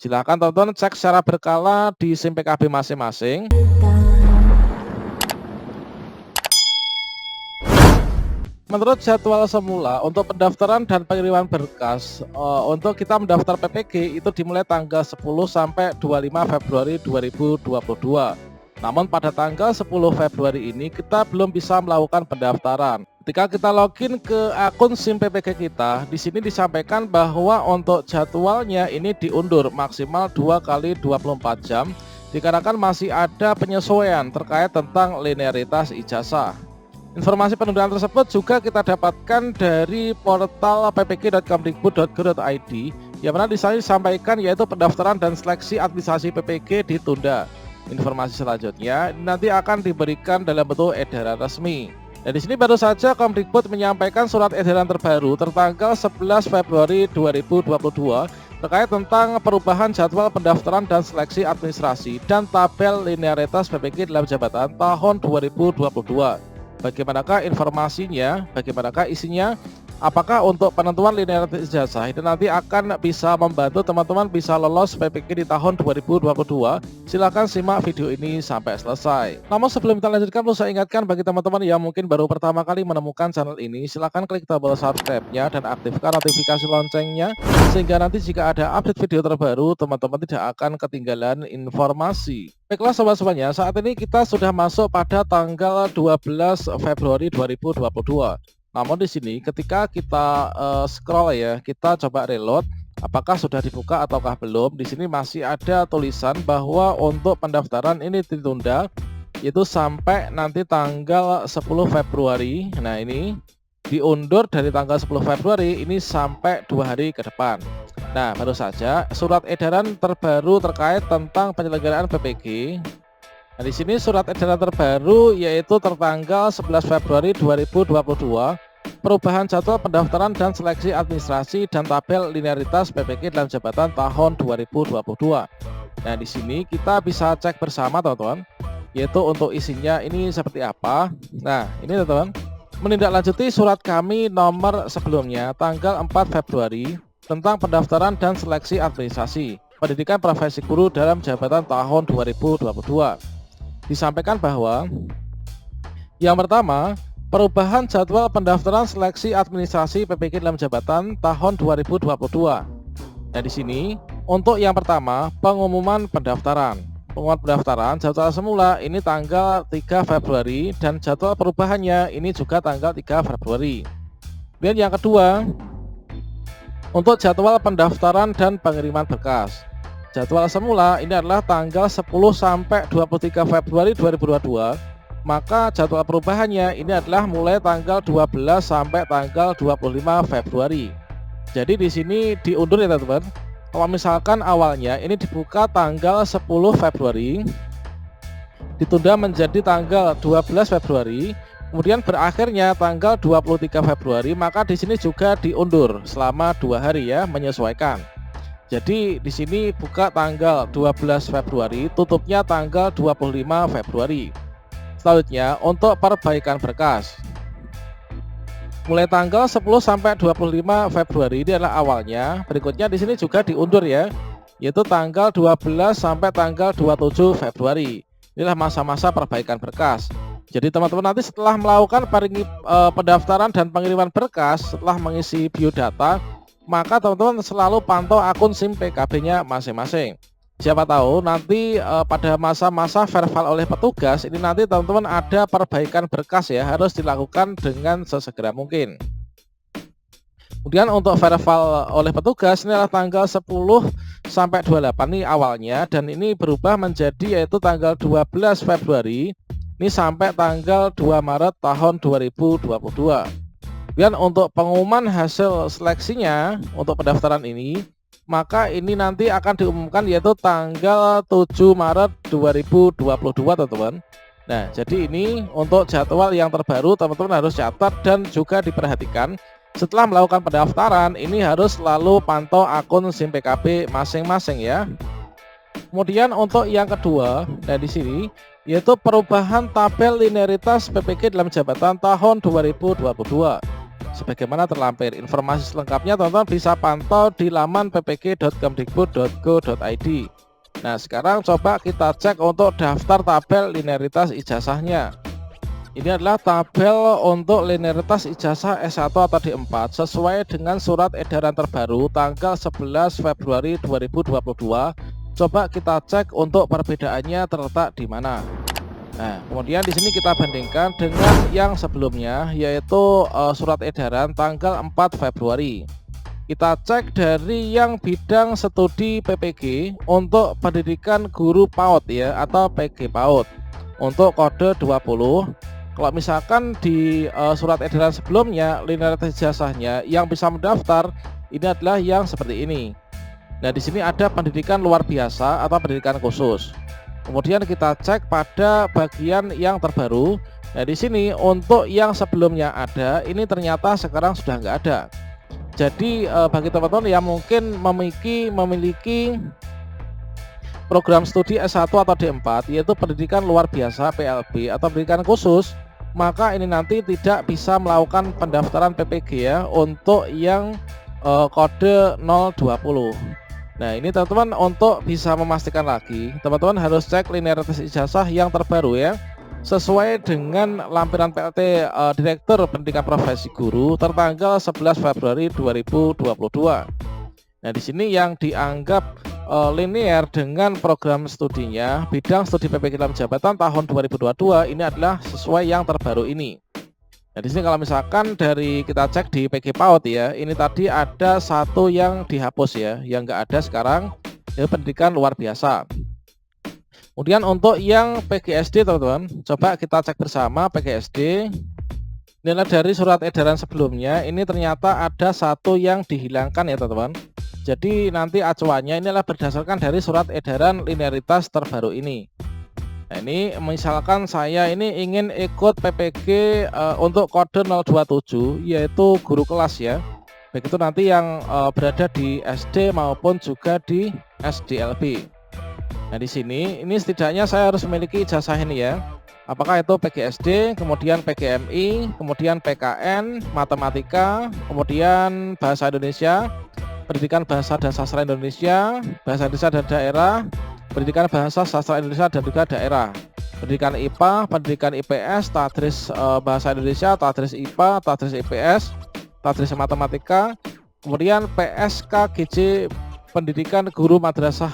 Silakan teman-teman cek secara berkala di SIM PKB masing-masing. Menurut jadwal semula untuk pendaftaran dan pengiriman berkas, untuk kita mendaftar PPG itu dimulai tanggal 10 sampai 25 Februari 2022. Namun pada tanggal 10 Februari ini kita belum bisa melakukan pendaftaran. Ketika kita login ke akun SIM PPG kita, di sini disampaikan bahwa untuk jadwalnya ini diundur maksimal 2 kali 24 jam dikarenakan masih ada penyesuaian terkait tentang linearitas ijazah. Informasi penundaan tersebut juga kita dapatkan dari portal ppg.kemdikbud.go.id yang mana di sana disampaikan yaitu pendaftaran dan seleksi administrasi PPG ditunda. Informasi selanjutnya nanti akan diberikan dalam bentuk edaran resmi. Dan di sini baru saja Kemdikbud menyampaikan surat edaran terbaru tertanggal 11 Februari 2022 terkait tentang perubahan jadwal pendaftaran dan seleksi administrasi dan tabel linearitas PPG dalam jabatan tahun 2022. Bagaimanakah informasinya, bagaimanakah isinya, apakah untuk penentuan linearitas ijazah itu nanti akan bisa membantu teman-teman bisa lolos PPG di tahun 2022. Silahkan simak video ini sampai selesai. Namun sebelum kita lanjutkan, perlu saya ingatkan bagi teman-teman yang mungkin baru pertama kali menemukan channel ini, silahkan klik tombol subscribe-nya dan aktifkan notifikasi loncengnya, sehingga nanti jika ada update video terbaru, teman-teman tidak akan ketinggalan informasi. Baiklah sobat-sobatnya, saat ini kita sudah masuk pada tanggal 12 Februari 2022. Namun di sini ketika kita scroll ya, kita coba reload, apakah sudah dibuka ataukah belum? Di sini masih ada tulisan bahwa untuk pendaftaran ini ditunda, yaitu sampai nanti tanggal 10 Februari. Nah ini diundur dari tanggal 10 Februari ini sampai 2 hari ke depan. Nah baru saja surat edaran terbaru terkait tentang penyelenggaraan PPG. Nah, di sini surat edaran terbaru yaitu tertanggal 11 Februari 2022, perubahan jadwal pendaftaran dan seleksi administrasi dan tabel linearitas PPG dalam jabatan tahun 2022. Nah, di sini kita bisa cek bersama teman-teman, yaitu untuk isinya ini seperti apa. Nah, ini teman-teman, menindaklanjuti surat kami nomor sebelumnya tanggal 4 Februari tentang pendaftaran dan seleksi administrasi pendidikan profesi guru dalam jabatan tahun 2022. Disampaikan bahwa yang pertama, perubahan jadwal pendaftaran seleksi administrasi PPG dalam jabatan tahun 2022. Nah, di sini untuk yang pertama, pengumuman pendaftaran. Pengumuman pendaftaran jadwal semula ini tanggal 3 Februari dan jadwal perubahannya ini juga tanggal 3 Februari. Dan yang kedua, untuk jadwal pendaftaran dan pengiriman berkas. Jadwal semula ini adalah tanggal 10 sampai 23 Februari 2022. Maka jadwal perubahannya ini adalah mulai tanggal 12 sampai tanggal 25 Februari. Jadi di sini diundur ya teman-teman. Kalau misalkan awalnya ini dibuka tanggal 10 Februari, ditunda menjadi tanggal 12 Februari, kemudian berakhirnya tanggal 23 Februari, maka di sini juga diundur selama 2 hari ya, menyesuaikan. Jadi di sini buka tanggal 12 Februari, tutupnya tanggal 25 Februari. Selanjutnya untuk perbaikan berkas. Mulai tanggal 10 sampai 25 Februari ini adalah awalnya. Berikutnya di sini juga diundur ya, yaitu tanggal 12 sampai tanggal 27 Februari. Inilah masa-masa perbaikan berkas. Jadi teman-teman nanti setelah melakukan pendaftaran dan pengiriman berkas, setelah mengisi biodata, maka teman-teman selalu pantau akun SIM PKB-nya masing-masing. Siapa tahu nanti pada masa-masa verifal oleh petugas ini nanti teman-teman ada perbaikan berkas ya, harus dilakukan dengan sesegera mungkin. Kemudian untuk verifal oleh petugas ini adalah tanggal 10 sampai 28 ini awalnya, dan ini berubah menjadi yaitu tanggal 12 Februari ini sampai tanggal 2 Maret tahun 2022. Dan untuk pengumuman hasil seleksinya untuk pendaftaran ini, maka ini nanti akan diumumkan yaitu tanggal 7 Maret 2022 teman-teman. Nah jadi ini untuk jadwal yang terbaru teman-teman harus catat dan juga diperhatikan. Setelah melakukan pendaftaran ini harus selalu pantau akun SIM PKB masing-masing ya. Kemudian untuk yang kedua, nah di sini yaitu perubahan tabel linearitas PPG dalam jabatan tahun 2022. sebagaimana terlampir. Informasi selengkapnya teman-teman bisa pantau di laman ppk.kemdikbud.go.id. Nah, sekarang coba kita cek untuk daftar tabel linearitas ijazahnya. Ini adalah tabel untuk linearitas ijazah S1 atau D4 sesuai dengan surat edaran terbaru tanggal 11 Februari 2022. Coba kita cek untuk perbedaannya terletak di mana. Nah, kemudian di sini kita bandingkan dengan yang sebelumnya, yaitu surat edaran tanggal 4 Februari. Kita cek dari yang bidang studi PPG untuk pendidikan guru PAUD ya, atau PG PAUD untuk kode 20. Kalau misalkan di surat edaran sebelumnya linearitas ijazahnya yang bisa mendaftar ini adalah yang seperti ini. Nah, di sini ada pendidikan luar biasa atau pendidikan khusus. Kemudian kita cek pada bagian yang terbaru. Nah, di sini untuk yang sebelumnya ada, ini ternyata sekarang sudah nggak ada. Jadi bagi teman-teman yang mungkin memiliki program studi S1 atau D4 yaitu pendidikan luar biasa PLB atau pendidikan khusus, maka ini nanti tidak bisa melakukan pendaftaran PPG ya untuk yang kode 020. Nah, ini teman-teman untuk bisa memastikan lagi, teman-teman harus cek linearitas ijazah yang terbaru ya, sesuai dengan lampiran PLT Direktur Pendidikan Profesi Guru tertanggal 11 Februari 2022. Nah, di sini yang dianggap linear dengan program studinya bidang studi PPG dalam jabatan tahun 2022 ini adalah sesuai yang terbaru ini. Nah, di sini kalau misalkan dari kita cek di PG PAUD ya, ini tadi ada satu yang dihapus ya, yang nggak ada sekarang, ya pendidikan luar biasa. Kemudian untuk yang PGSD teman-teman, coba kita cek bersama PGSD. Nilai dari surat edaran sebelumnya ini ternyata ada satu yang dihilangkan ya teman-teman. Jadi nanti acuannya inilah berdasarkan dari surat edaran linearitas terbaru ini. Nah, ini misalkan saya ini ingin ikut PPG untuk kode 027 yaitu guru kelas ya. Baik itu nanti yang berada di SD maupun juga di SDLB. Nah, di sini ini setidaknya saya harus memiliki ijazah ini ya. Apakah itu PGSD, kemudian PGMI, kemudian PKN, matematika, kemudian bahasa Indonesia, pendidikan bahasa dan sastra Indonesia, bahasa Indonesia dan daerah, pendidikan bahasa sastra Indonesia dan juga daerah, pendidikan IPA, pendidikan IPS, tadris bahasa Indonesia, tadris IPA, tadris IPS, tadris matematika, kemudian PSKGJ pendidikan guru madrasah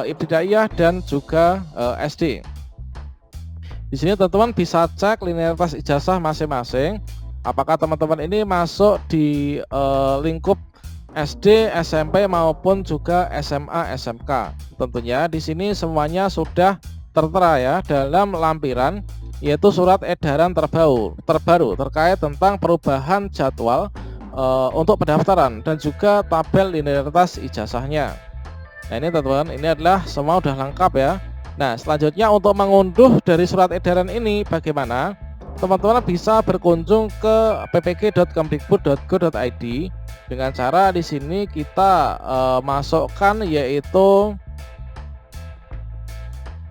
ibtidaiyah dan juga SD. Di sini teman-teman bisa cek linearitas ijazah masing-masing. Apakah teman-teman ini masuk di lingkup SD, SMP maupun juga SMA, SMK. Tentunya di sini semuanya sudah tertera ya dalam lampiran, yaitu surat edaran terbaru terkait tentang perubahan jadwal untuk pendaftaran dan juga tabel linearitas ijazahnya. Nah, ini teman-teman, ini adalah semua sudah lengkap ya. Nah, selanjutnya untuk mengunduh dari surat edaran ini bagaimana? Teman-teman bisa berkunjung ke ppg.kemdikbud.go.id dengan cara di sini kita masukkan yaitu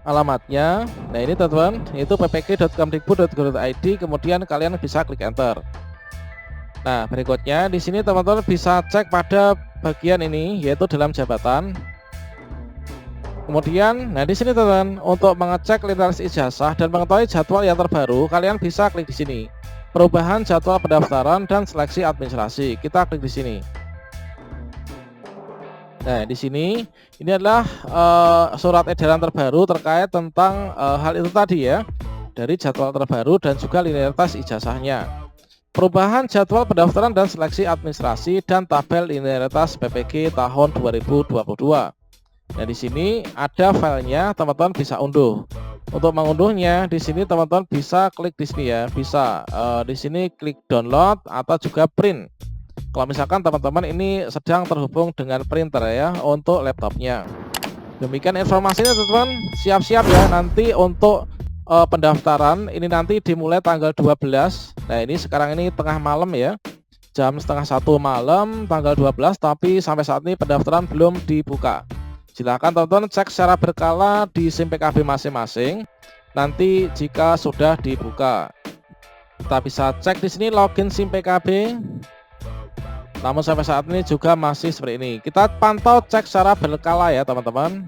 alamatnya. Nah, ini teman-teman, yaitu ppg.kemdikbud.go.id, kemudian kalian bisa klik enter. Nah, berikutnya di sini teman-teman bisa cek pada bagian ini yaitu dalam jabatan. Kemudian, nah di sini teman-teman, untuk mengecek linearitas ijazah dan mengetahui jadwal yang terbaru, kalian bisa klik di sini. Perubahan jadwal pendaftaran dan seleksi administrasi. Kita klik di sini. Nah, di sini ini adalah surat edaran terbaru terkait tentang hal itu tadi ya, dari jadwal terbaru dan juga linearitas ijazahnya. Perubahan jadwal pendaftaran dan seleksi administrasi dan tabel linearitas PPG tahun 2022. Nah, di sini ada filenya, teman-teman bisa unduh. Untuk mengunduhnya di sini teman-teman bisa klik di sini ya, bisa di sini klik download atau juga print. Kalau misalkan teman-teman ini sedang terhubung dengan printer ya untuk laptopnya. Demikian informasinya teman-teman, siap-siap ya nanti untuk pendaftaran ini nanti dimulai tanggal 12. Nah, ini sekarang ini tengah malam ya, jam setengah 1 malam tanggal 12, tapi sampai saat ini pendaftaran belum dibuka. Silakan teman-teman cek secara berkala di SIM PKB masing-masing. Nanti jika sudah dibuka, kita bisa cek di sini login SIM PKB. Namun sampai saat ini juga masih seperti ini. Kita pantau cek secara berkala ya teman-teman.